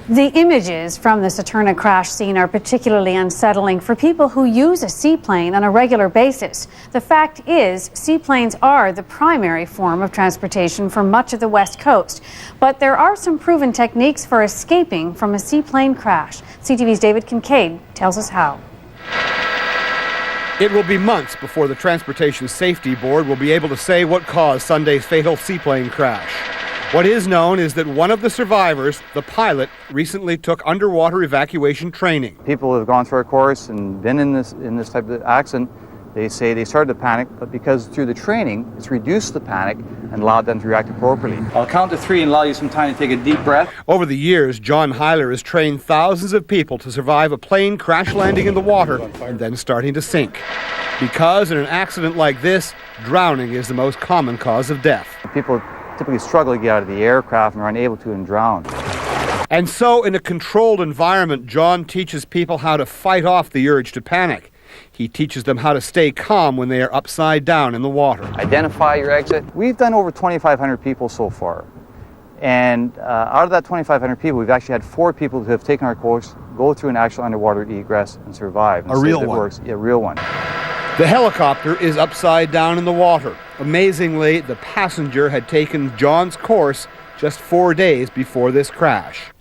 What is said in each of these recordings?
The images from the Saturna crash scene are particularly unsettling for people who use a seaplane on a regular basis. The fact is, seaplanes are the primary form of transportation for much of the West Coast. But there are some proven techniques for escaping from a seaplane crash. CTV's David Kincaid tells us how. It will be months before the Transportation Safety Board will be able to say what caused Sunday's fatal seaplane crash. What is known is that one of the survivors, the pilot, recently took underwater evacuation training. People who have gone through our course and been in this type of accident, they say they started to panic, but because through the training, it's reduced the panic and allowed them to react appropriately. I'll count to 3 and allow you some time to take a deep breath. Over the years, John Heiler has trained thousands of people to survive a plane crash landing in the water and then starting to sink. Because in an accident like this, drowning is the most common cause of death. People typically struggle to get out of the aircraft and are unable to and drown. And so in a controlled environment, John teaches people how to fight off the urge to panic. He teaches them how to stay calm when they are upside down in the water. Identify your exit. We've done over 2,500 people so far. And out of that 2,500 people, we've actually had 4 people who have taken our course, go through an actual underwater egress and survive. And a real one? Works. Yeah, a real one. The helicopter is upside down in the water. Amazingly, the passenger had taken John's course just 4 days before this crash.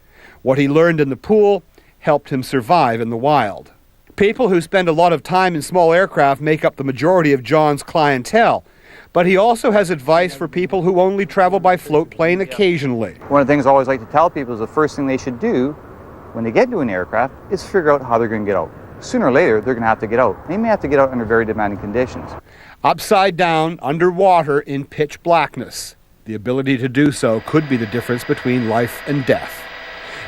What he learned in the pool helped him survive in the wild. People who spend a lot of time in small aircraft make up the majority of John's clientele, but he also has advice for people who only travel by float plane occasionally. One of the things I always like to tell people is the first thing they should do when they get into an aircraft is figure out how they're going to get out. Sooner or later, they're going to have to get out. They may have to get out under very demanding conditions. Upside down, underwater, in pitch blackness. The ability to do so could be the difference between life and death.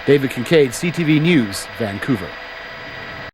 David Kincaid, CTV News, Vancouver.